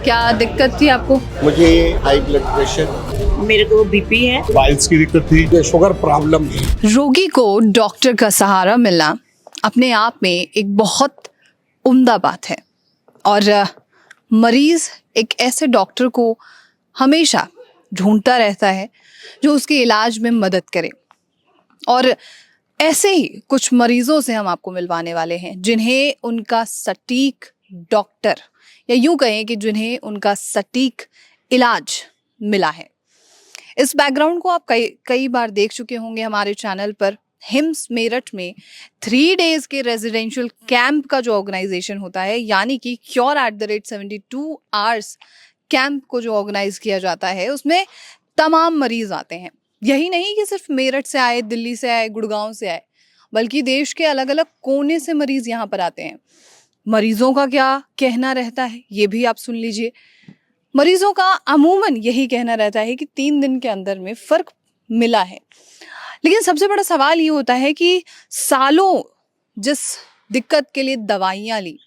क्या दिक्कत थी आपको? मुझे हाई ब्लड प्रेशर, मेरे को बीपी है, पाइल्स की दिक्कत थी, शुगर प्रॉब्लम थी। रोगी को डॉक्टर का सहारा मिलना अपने आप में एक बहुत उम्दा बात है और मरीज एक ऐसे डॉक्टर को हमेशा ढूंढता रहता है जो उसके इलाज में मदद करे। और ऐसे ही कुछ मरीजों से हम आपको मिलवाने वाले हैं जिन्हें उनका सटीक डॉक्टर या यूं कहें कि जिन्हें उनका सटीक इलाज मिला है। इस बैकग्राउंड को आप कई बार देख चुके होंगे हमारे चैनल पर। हिम्स मेरठ में 3 डेज के रेजिडेंशियल कैंप का जो ऑर्गेनाइजेशन होता है, यानी कि क्योर @ 72 आवर्स कैंप को जो ऑर्गेनाइज किया जाता है, उसमें तमाम मरीज आते हैं। यही नहीं कि सिर्फ मेरठ से आए, दिल्ली से आए, गुड़गांव से आए, बल्कि देश के अलग अलग कोने से मरीज यहाँ पर आते हैं। मरीजों का क्या कहना रहता है ये भी आप सुन लीजिए। मरीजों का अमूमन यही कहना रहता है कि 3 दिन के अंदर में फर्क मिला है। लेकिन सबसे बड़ा सवाल ये होता है कि सालों जिस दिक्कत के लिए दवाइयाँ ली,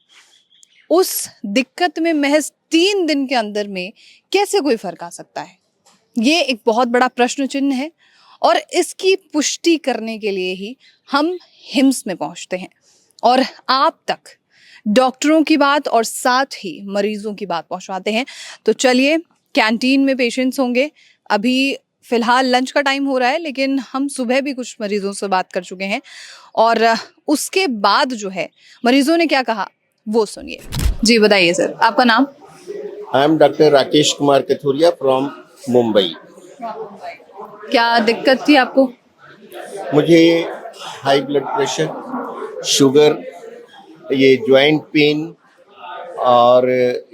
उस दिक्कत में महज 3 दिन के अंदर में कैसे कोई फर्क आ सकता है? ये एक बहुत बड़ा प्रश्न चिन्ह है और इसकी पुष्टि करने के लिए ही हम हिम्स में पहुंचते हैं और आप तक डॉक्टरों की बात और साथ ही मरीजों की बात पहुंचाते हैं। तो चलिए, कैंटीन में पेशेंट्स होंगे। अभी फिलहाल लंच का टाइम हो रहा है, लेकिन हम सुबह भी कुछ मरीजों से बात कर चुके हैं और उसके बाद जो है मरीजों ने क्या कहा वो सुनिए। जी बताइए सर, आपका नाम? I am doctor Rakesh Kumar Kathuria from Mumbai. क्या दिक्कत थी आपको? मुझे हाई ब्लड प्रेशर, शुगर, ये जॉइंट पेन और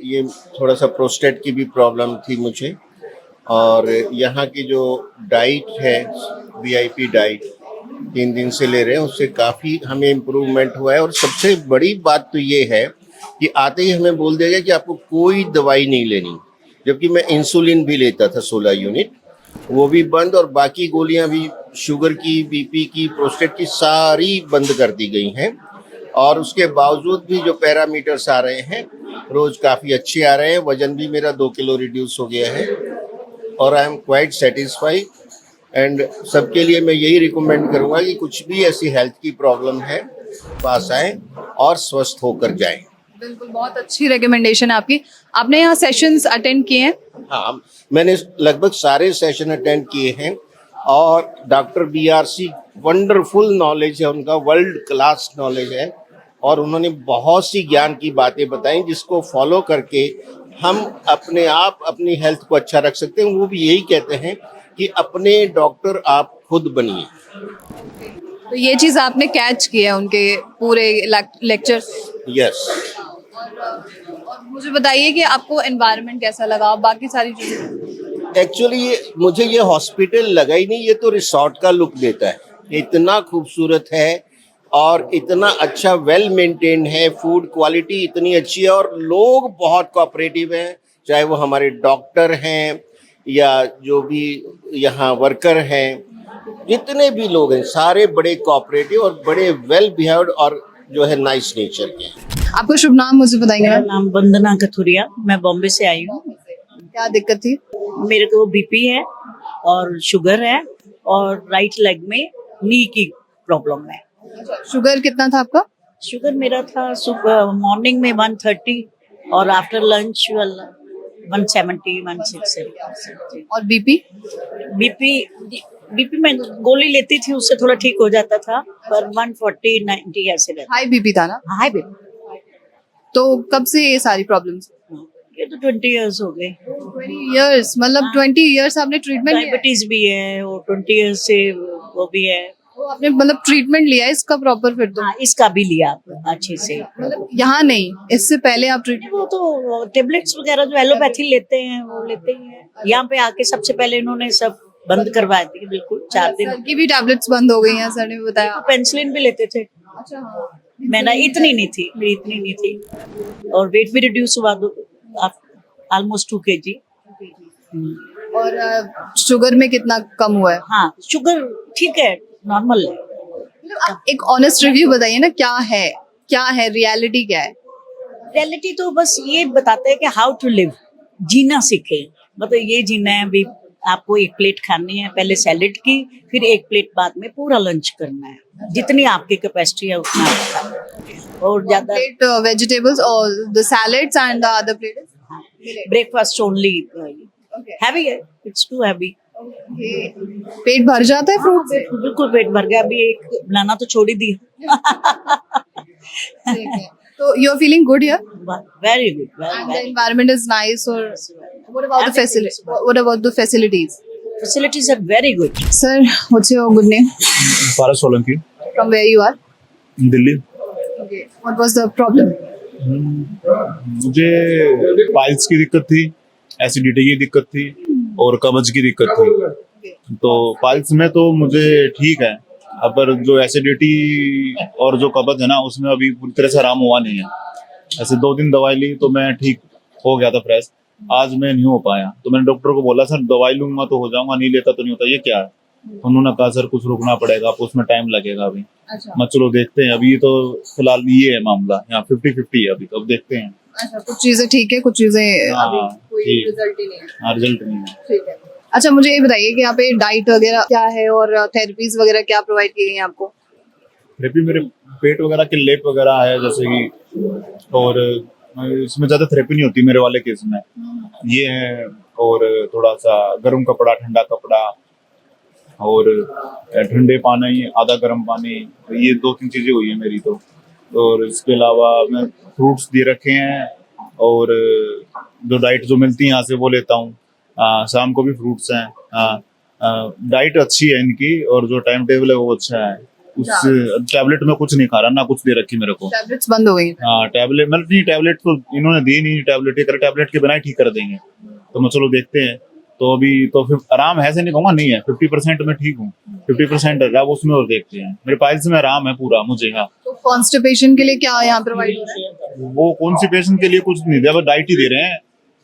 ये थोड़ा सा प्रोस्टेट की भी प्रॉब्लम थी मुझे। और यहाँ की जो डाइट है, वीआईपी डाइट 3 दिन से ले रहे हैं, उससे काफ़ी हमें इम्प्रूवमेंट हुआ है। और सबसे बड़ी बात तो ये है कि आते ही हमें बोल दिया गया कि आपको कोई दवाई नहीं लेनी, जबकि मैं इंसुलिन भी लेता था 16 यूनिट, वो भी बंद और बाकी गोलियां भी शुगर की, बीपी की, प्रोस्टेट की सारी बंद कर दी गई हैं। और उसके बावजूद भी जो पैरामीटर्स आ रहे हैं रोज़ काफ़ी अच्छे आ रहे हैं। वजन भी मेरा 2 किलो रिड्यूस हो गया है और I am quite satisfied. And सबके लिए मैं यही रिकमेंड करूँगा कि कुछ भी ऐसी हेल्थ की प्रॉब्लम है, पास आएँ और स्वस्थ होकर जाएं। बिल्कुल, बहुत अच्छी रिकमेंडेशन है आपकी। आपने यहाँ सेशंस अटेंड किए हैं? हाँ, मैंने लगभग सारे सेशन अटेंड किए हैं और डॉक्टर BRC वंडरफुल नॉलेज है उनका, वर्ल्ड क्लास नॉलेज है और उन्होंने बहुत सी ज्ञान की बातें बताई जिसको फॉलो करके हम अपने आप अपनी हेल्थ को अच्छा रख सकते हैं। वो भी यही कहते हैं कि अपने डॉक्टर आप खुद बनिए। तो ये चीज़ आपने कैच किया उनके पूरे लेक्चर्स? यस। और मुझे बताइए कि आपको एनवायरनमेंट कैसा लगा, बाकी सारी चीज़ें? एक्चुअली मुझे ये हॉस्पिटल लगा ही नहीं, ये तो रिसोर्ट का लुक देता है। इतना खूबसूरत है और इतना अच्छा वेल मेंटेन्ड है, फूड क्वालिटी इतनी अच्छी है और लोग बहुत कोऑपरेटिव हैं, चाहे वो हमारे डॉक्टर हैं या जो भी यहाँ वर्कर हैं, जितने भी लोग हैं सारे बड़े कोऑपरेटिव और बड़े वेल बिहेव्ड और जो है नाइस नेचर के हैं। आपका शुभ नाम मुझे बताएंगे? मेरा नाम वंदना कथुरिया, मैं बॉम्बे से आई हूँ। क्या दिक्कत थी? मेरे को बीपी है और शुगर है और राइट लेग में नी की प्रॉब्लम है। शुगर कितना था आपका? शुगर मेरा था सुबह मॉर्निंग में 130 और आफ्टर लंच 170 160। और बीपी? बीपी मैं गोली लेती थी, उससे थोड़ा ठीक हो जाता था, पर 140 90 ऐसे रहता। हाई बीपी था ना? High BP. तो कब से ये सारी प्रॉब्लम्स? ये तो 20 इयर्स हो गए। 20 इयर्स? मतलब 20 इयर्स आपने ट्रीटमेंट लिया? डायबिटीज भी है और 20 इयर्स से वो भी है। तो आपने मतलब ट्रीटमेंट लिया है इसका प्रॉपर? फिर तो हाँ, इसका भी लिया अच्छे से। मतलब यहाँ नहीं, इससे पहले आप ट्रीटमेंट? वो तो टेबलेट्स वगैरह जो एलोपैथी लेते हैं वो लेते ही हैं। यहाँ पे आके सबसे पहले इन्होंने सब बंद करवा दी बिल्कुल। 4 दिन सर की भी टैबलेट्स बंद हो गई हैं, सर ने बताया। पेंसिलिन भी लेते थे। अच्छा हाँ। मैंने इतनी नहीं थी, मेरी इतनी नहीं थी और वेट भी रिड्यूस हुआ ऑलमोस्ट 2 kg। और शुगर में कितना कम हुआ है? हाँ, शुगर ठीक है, नॉर्मल है। मतलब आप एक ऑनेस्ट रिव्यू बताइए ना, क्या है रियलिटी क्या है? रियलिटी तो बस ये बताते हैं कि हाउ टू लिव, जीना सीखे। मतलब ये जीना है, अभी आपको एक प्लेट खानी है, पहले सैलेड की, फिर एक प्लेट बाद में पूरा लंच करना है। जितनी आपकी कैपेसिटी है उतना आप खाओ। और ज्यादा Plate vegetables or the salads and the other plate is breakfast only Okay. Heavy है, इट्स टू हैवी। पेट भर जाता है फ्रूट से? बिल्कुल पेट भर गया, अभी एक बनाना तो छोड़ ही दी। ठीक है। तो you are feeling good here very good, and the environment is nice or what about the facilities? What about the facilities? facilities are very good. Sir, what's your good name? Paras Solanki, From where you are? Delhi. Okay. What was the problem? मुझे piles की दिक्कत थी, acidity की दिक्कत थी और कब्ज की दिक्कत थी। तो पाइल्स में तो मुझे ठीक है, पर जो एसिडिटी और जो कब्ज है ना, उसमें अभी पूरी तरह से आराम हुआ नहीं है। ऐसे 2 दिन दवाई ली तो मैं ठीक हो गया था फ्रेश। आज मैं नहीं हो पाया, तो मैंने डॉक्टर को बोला सर दवाई लूंगा तो हो जाऊंगा, नहीं लेता तो नहीं होता। ये क्या है? उन्होंने कहा सर कुछ रुकना पड़ेगा, आपको उसमें टाइम लगेगा अभी। अच्छा। मैं चलो देखते हैं, अभी तो फिलहाल ये है मामला, यहाँ 50-50 है अभी, तो अब देखते हैं। अच्छा, कुछ चीजें ठीक है, कुछ चीजें अभी हाँ, कोई ठीक। रिजल्ट ही नहीं है। हाँ, रिजल्ट नहीं है। ठीक है। अच्छा, मुझे ये बताइए कि यहाँ पे डाइट वगैरह क्या है और थेरेपीज वगैरह क्या प्रोवाइड की गई है आपको? थेरेपी मेरे पेट वगैरह के लेप वगैरह है जैसे कि, और इसमें ज्यादा थेरेपी नहीं होती मेरे वाले केस में। ये है, और थोड़ा सा गर्म कपड़ा, ठंडा कपड़ा, और ठंडे पानी, आधा गर्म पानी, ये 2-3 चीजें हुई है मेरी तो। और इसके अलावा मैं फ्रूट्स दे रखे हैं, और जो डाइट जो मिलती है यहाँ से वो लेता हूँ। शाम को भी फ्रूट्स हैं। डाइट अच्छी है इनकी, और जो टाइम टेबल है वो अच्छा है। उस टैबलेट में कुछ नहीं खा रहा ना, कुछ दे रखी मेरे को। टैबलेट्स बंद हो गई हैं? हाँ, टैबलेट मतलब नहीं, टैबलेट तो इन्होंने दी नहीं। टैबलेट के बिना ही ठीक कर देंगे, तो मैं चलो देखते हैं। तो अभी तो फिर आराम है, से नहीं कहूँगा नहीं है, 50% में ठीक हूँ, 50% है, अब उसमें और देखते हैं। मेरे पाइल्स में आराम है पूरा मुझे। हाँ, तो कॉन्स्टिपेशन के लिए क्या यहाँ प्रोवाइड हो रहा है? वो कॉन्स्टिपेशन के लिए कुछ नहीं दिया, बस डाइट ही दे रहे हैं,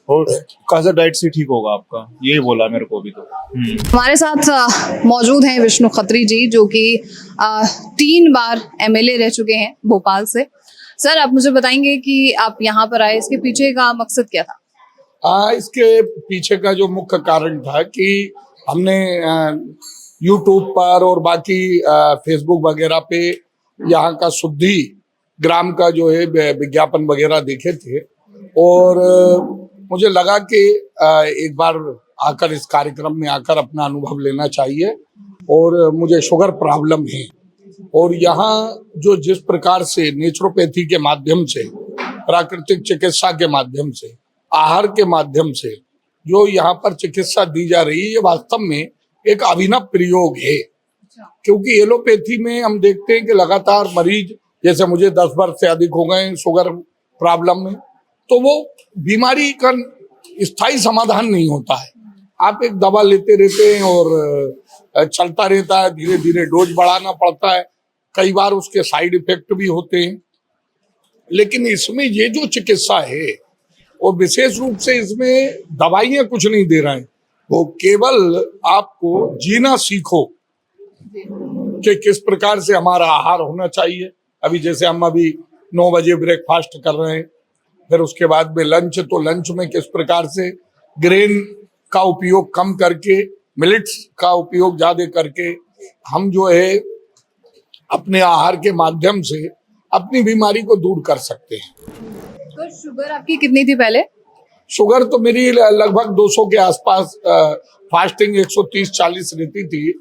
और कैसा डाइट से ठीक होगा आपका, यही बोला मेरे को अभी तो। हमारे साथ मौजूद हैं विष्णु खत्री जी, जो कि 3 बार MLA रह चुके हैं भोपाल से। सर, आप मुझे बताएंगे कि आप यहाँ पर आए, इसके पीछे का मकसद क्या था? इसके पीछे का जो मुख्य कारण था कि हमने यूट्यूब पर और बाकी फेसबुक वगैरह पे यहाँ का शुद्धि ग्राम का जो है विज्ञापन वगैरह देखे थे, और मुझे लगा कि एक बार आकर इस कार्यक्रम में आकर अपना अनुभव लेना चाहिए। और मुझे शुगर प्रॉब्लम है, और यहाँ जो जिस प्रकार से नेचुरोपैथी के माध्यम से, प्राकृतिक चिकित्सा के माध्यम से, आहार के माध्यम से जो यहाँ पर चिकित्सा दी जा रही है, ये वास्तव में एक अभिनव प्रयोग है। क्योंकि एलोपैथी में हम देखते हैं कि लगातार मरीज, जैसे मुझे 10 वर्ष से अधिक हो गए शुगर प्रॉब्लम में, तो वो बीमारी का स्थायी समाधान नहीं होता है। आप एक दवा लेते रहते हैं और चलता रहता है, धीरे धीरे डोज बढ़ाना पड़ता है, कई बार उसके साइड इफेक्ट भी होते हैं। लेकिन इसमें ये जो चिकित्सा है, और विशेष रूप से इसमें दवाइयां कुछ नहीं दे रहे हैं, वो केवल आपको जीना सीखो कि किस प्रकार से हमारा आहार होना चाहिए। अभी जैसे हम अभी 9 बजे ब्रेकफास्ट कर रहे हैं, फिर उसके बाद में लंच, तो लंच में किस प्रकार से ग्रेन का उपयोग कम करके, मिलेट्स का उपयोग ज्यादा करके हम जो है अपने आहार के माध्यम से अपनी बीमारी को दूर कर सकते हैं। तो शुगर आपकी कितनी थी पहले? शुगर तो मेरी लगभग 200 के आसपास, फास्टिंग 130-40 रहती थी,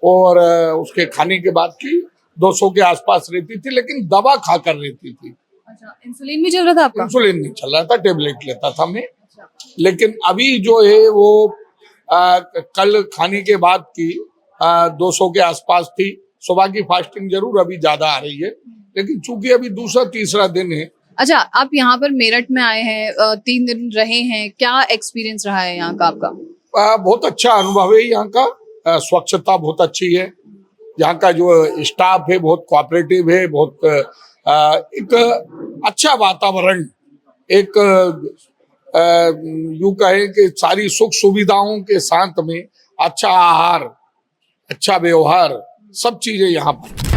और उसके खाने के बाद की 200 के आसपास रहती थी, लेकिन दवा खाकर रहती थी। अच्छा, इंसुलिन भी चल रहा था आपका? इंसुलिन नहीं चल रहा था, टेबलेट लेता था मैं। लेकिन अभी जो है वो कल खाने के बाद की 200 के आसपास थी। सुबह की फास्टिंग जरूर अभी ज्यादा आ रही है, लेकिन चूंकि अभी दूसरा तीसरा दिन है। अच्छा, आप यहाँ पर मेरठ में आए हैं, 3 दिन रहे हैं, क्या एक्सपीरियंस रहा है यहाँ का आपका? बहुत अच्छा अनुभव है यहाँ का। स्वच्छता बहुत अच्छी है, यहाँ का जो स्टाफ है बहुत कोऑपरेटिव है, बहुत एक अच्छा वातावरण, एक यूं कहें कि सारी सुख सुविधाओं के साथ में अच्छा आहार, अच्छा व्यवहार, सब चीजें यहाँ पर।